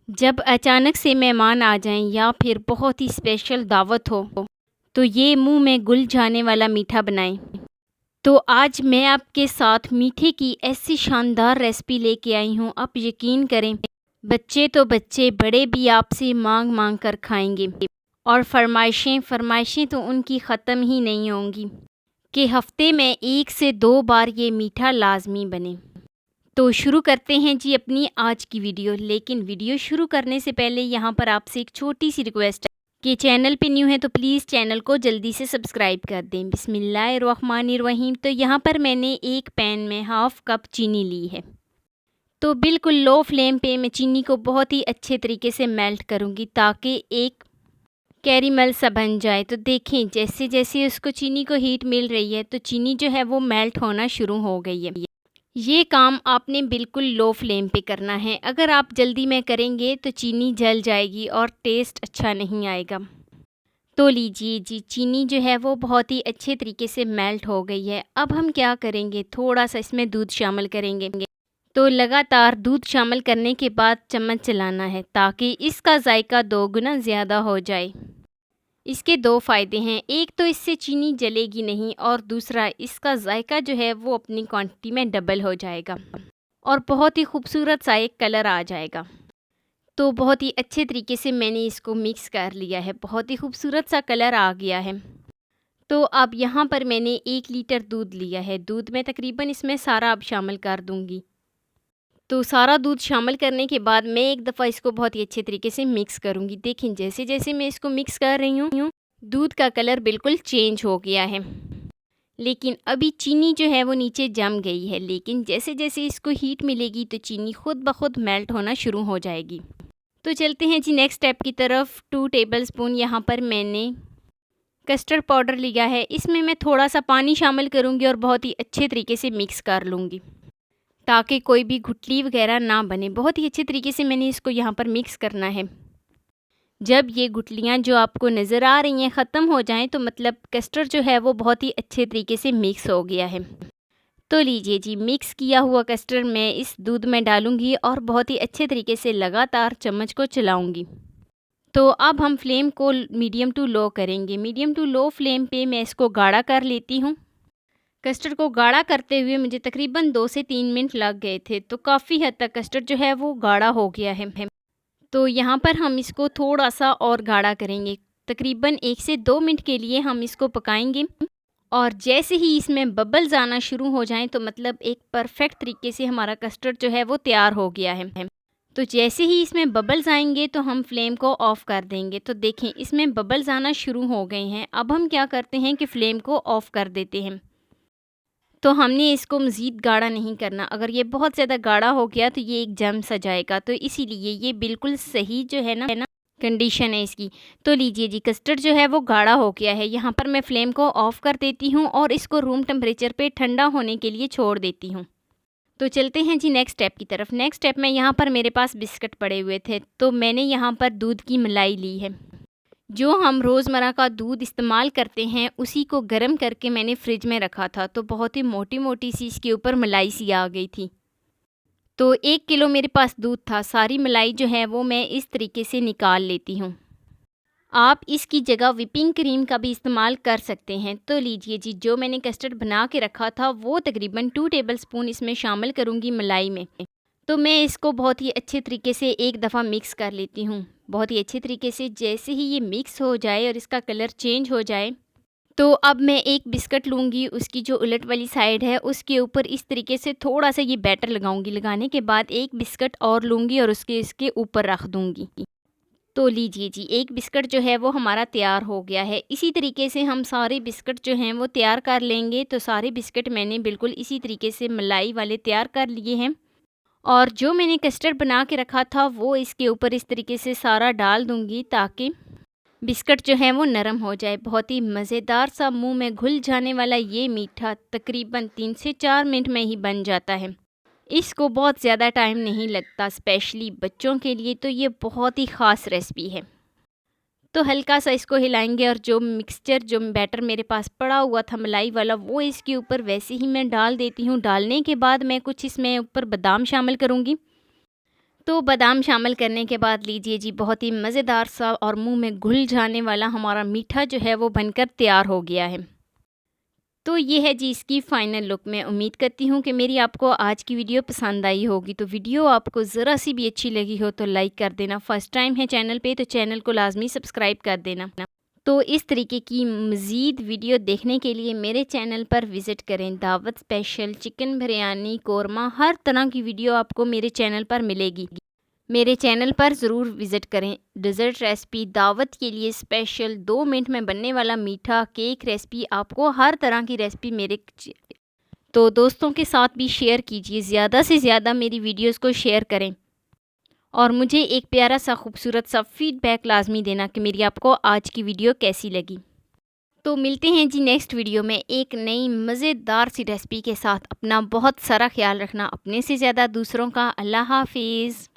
जब अचानक से मेहमान आ जाएं या फिर बहुत ही स्पेशल दावत हो तो ये मुंह में घुल जाने वाला मीठा बनाएं। तो आज मैं आपके साथ मीठे की ऐसी शानदार रेसिपी लेके आई हूँ, आप यकीन करें बच्चे तो बच्चे बड़े भी आपसे मांग मांग कर खाएंगे। और फरमाइशें फरमाइशें तो उनकी ख़त्म ही नहीं होंगी कि हफ्ते में 1 से 2 बार ये मीठा लाजमी बने। तो शुरू करते हैं जी अपनी आज की वीडियो। लेकिन वीडियो शुरू करने से पहले यहाँ पर आपसे एक छोटी सी रिक्वेस्ट है कि चैनल पे न्यू है तो प्लीज़ चैनल को जल्दी से सब्सक्राइब कर दें। बिस्मिल्लाहिर्रहमानिर्रहीम। तो यहाँ पर मैंने एक पैन में हाफ़ कप चीनी ली है। तो बिल्कुल लो फ्लेम पे मैं चीनी को बहुत ही अच्छे तरीके से मेल्ट करूँगी ताकि एक कैरीमल सा बन जाए। तो देखें जैसे जैसे उसको चीनी को हीट मिल रही है तो चीनी जो है वो मेल्ट होना शुरू हो गई है। ये काम आपने बिल्कुल लो फ्लेम पे करना है। अगर आप जल्दी में करेंगे तो चीनी जल जाएगी और टेस्ट अच्छा नहीं आएगा। तो लीजिए जी, चीनी जो है वो बहुत ही अच्छे तरीके से मेल्ट हो गई है। अब हम क्या करेंगे, थोड़ा सा इसमें दूध शामिल करेंगे। तो लगातार दूध शामिल करने के बाद चम्मच चलाना है ताकि इसका जायका 2 गुना ज़्यादा हो जाए। इसके 2 फ़ायदे हैं, एक तो इससे चीनी जलेगी नहीं और दूसरा इसका जायका जो है वो अपनी क्वांटिटी में डबल हो जाएगा और बहुत ही खूबसूरत सा एक कलर आ जाएगा। तो बहुत ही अच्छे तरीके से मैंने इसको मिक्स कर लिया है, बहुत ही खूबसूरत सा कलर आ गया है। तो अब यहाँ पर मैंने 1 लीटर दूध लिया है। दूध में तकरीबन इसमें सारा अब शामिल कर दूँगी। तो सारा दूध शामिल करने के बाद मैं एक दफ़ा इसको बहुत ही अच्छे तरीके से मिक्स करूँगी। देखें जैसे जैसे मैं इसको मिक्स कर रही हूँ दूध का कलर बिल्कुल चेंज हो गया है, लेकिन अभी चीनी जो है वो नीचे जम गई है। लेकिन जैसे जैसे इसको हीट मिलेगी तो चीनी खुद ब खुद मेल्ट होना शुरू हो जाएगी। तो चलते हैं जी नेक्स्ट स्टेप की तरफ। 2 टेबलस्पून यहाँ पर मैंने कस्टर्ड पाउडर लिया है। इसमें मैं थोड़ा सा पानी शामिल करूँगी और बहुत ही अच्छे तरीके से मिक्स कर लूँगी ताकि कोई भी गुठली वगैरह ना बने। बहुत ही अच्छे तरीके से मैंने इसको यहाँ पर मिक्स करना है। जब ये गुठलियाँ जो आपको नज़र आ रही हैं ख़त्म हो जाएं तो मतलब कस्टर्ड जो है वो बहुत ही अच्छे तरीके से मिक्स हो गया है। तो लीजिए जी, मिक्स किया हुआ कस्टर्ड मैं इस दूध में डालूँगी और बहुत ही अच्छे तरीके से लगातार चम्मच को चलाऊँगी। तो अब हम फ्लेम को मीडियम टू लो करेंगे। मीडियम टू लो फ्लेम पे मैं इसको गाढ़ा कर लेती हूँ। कस्टर्ड को गाढ़ा करते हुए मुझे तकरीबन 2 से 3 मिनट लग गए थे। तो काफ़ी हद तक कस्टर्ड जो है वो गाढ़ा हो गया है। तो यहाँ पर हम इसको थोड़ा सा और गाढ़ा करेंगे। तकरीबन 1 से 2 मिनट के लिए हम इसको पकाएंगे और जैसे ही इसमें बबल्स आना शुरू हो जाएं तो मतलब एक परफेक्ट तरीके से हमारा कस्टर्ड जो है वो तैयार हो गया है। तो जैसे ही इसमें बबल्स आएंगे तो हम फ्लेम को ऑफ़ कर देंगे। तो देखें इसमें बबल्स आना शुरू हो गए हैं। अब हम क्या करते हैं कि फ़्लेम को ऑफ़ कर देते हैं। तो हमने इसको मज़ीद गाढ़ा नहीं करना। अगर ये बहुत ज़्यादा गाढ़ा हो गया तो ये एक जम सा जाएगा। तो इसीलिए ये बिल्कुल सही जो है ना कंडीशन है इसकी। तो लीजिए जी, कस्टर्ड जो है वो गाढ़ा हो गया है। यहाँ पर मैं फ़्लेम को ऑफ़ कर देती हूँ और इसको रूम टेम्परेचर पे ठंडा होने के लिए छोड़ देती हूँ। तो चलते हैं जी नेक्स्ट स्टेप की तरफ। नेक्स्ट स्टेप में यहाँ पर मेरे पास बिस्किट पड़े हुए थे तो मैंने यहाँ पर दूध की मलाई ली है। जो हम रोज़मर्रा का दूध इस्तेमाल करते हैं उसी को गर्म करके मैंने फ्रिज में रखा था। तो बहुत ही मोटी मोटी सी इसके ऊपर मलाई सी आ गई थी। तो 1 किलो मेरे पास दूध था। सारी मलाई जो है वो मैं इस तरीके से निकाल लेती हूँ। आप इसकी जगह व्हिपिंग क्रीम का भी इस्तेमाल कर सकते हैं। तो लीजिए जी, जो मैंने कस्टर्ड बना के रखा था वो तकरीबन 2 टेबलस्पून इसमें शामिल करूँगी मलाई में। तो मैं इसको बहुत ही अच्छे तरीके से एक दफ़ा मिक्स कर लेती हूँ। बहुत ही अच्छे तरीके से जैसे ही ये मिक्स हो जाए और इसका कलर चेंज हो जाए तो अब मैं एक बिस्किट लूँगी, उसकी जो उलट वाली साइड है उसके ऊपर इस तरीके से थोड़ा सा ये बैटर लगाऊंगी। लगाने के बाद एक बिस्किट और लूँगी और इसके ऊपर रख दूँगी। तो लीजिए जी, एक बिस्किट जो है वो हमारा तैयार हो गया है। इसी तरीके से हम सारे बिस्किट जो हैं वो तैयार कर लेंगे। तो सारे बिस्किट मैंने बिल्कुल इसी तरीके से मलाई वाले तैयार कर लिए हैं और जो मैंने कस्टर्ड बना के रखा था वो इसके ऊपर इस तरीके से सारा डाल दूँगी ताकि बिस्किट जो है वो नरम हो जाए। बहुत ही मज़ेदार सा मुंह में घुल जाने वाला ये मीठा तकरीबन 3 से 4 मिनट में ही बन जाता है। इसको बहुत ज़्यादा टाइम नहीं लगता, स्पेशली बच्चों के लिए तो ये बहुत ही ख़ास रेसिपी है। तो हल्का सा इसको हिलाएंगे और जो मिक्सचर जो बैटर मेरे पास पड़ा हुआ था मलाई वाला वो इसके ऊपर वैसे ही मैं डाल देती हूँ। डालने के बाद मैं कुछ इसमें ऊपर बादाम शामिल करूँगी। तो बादाम शामिल करने के बाद लीजिए जी, बहुत ही मज़ेदार सा और मुंह में घुल जाने वाला हमारा मीठा जो है वो बनकर तैयार हो गया है। तो ये है जी इसकी फ़ाइनल लुक। मैं उम्मीद करती हूँ कि मेरी आपको आज की वीडियो पसंद आई होगी। तो वीडियो आपको ज़रा सी भी अच्छी लगी हो तो लाइक कर देना। फ़र्स्ट टाइम है चैनल पे तो चैनल को लाजमी सब्सक्राइब कर देना। तो इस तरीके की मज़ीद वीडियो देखने के लिए मेरे चैनल पर विज़िट करें। दावत स्पेशल, चिकन बिरयानी, कोरमा, हर तरह की वीडियो आपको मेरे चैनल पर मिलेगी। मेरे चैनल पर ज़रूर विज़िट करें। डिज़र्ट रेसिपी, दावत के लिए स्पेशल 2 मिनट में बनने वाला मीठा केक रेसिपी, आपको हर तरह की रेसिपी तो दोस्तों के साथ भी शेयर कीजिए। ज़्यादा से ज़्यादा मेरी वीडियोस को शेयर करें और मुझे एक प्यारा सा खूबसूरत सा फीडबैक लाजमी देना कि मेरी आपको आज की वीडियो कैसी लगी। तो मिलते हैं जी नेक्स्ट वीडियो में एक नई मज़ेदार सी रेसिपी के साथ। अपना बहुत सारा ख्याल रखना, अपने से ज़्यादा दूसरों का। अल्लाह हाफिज़।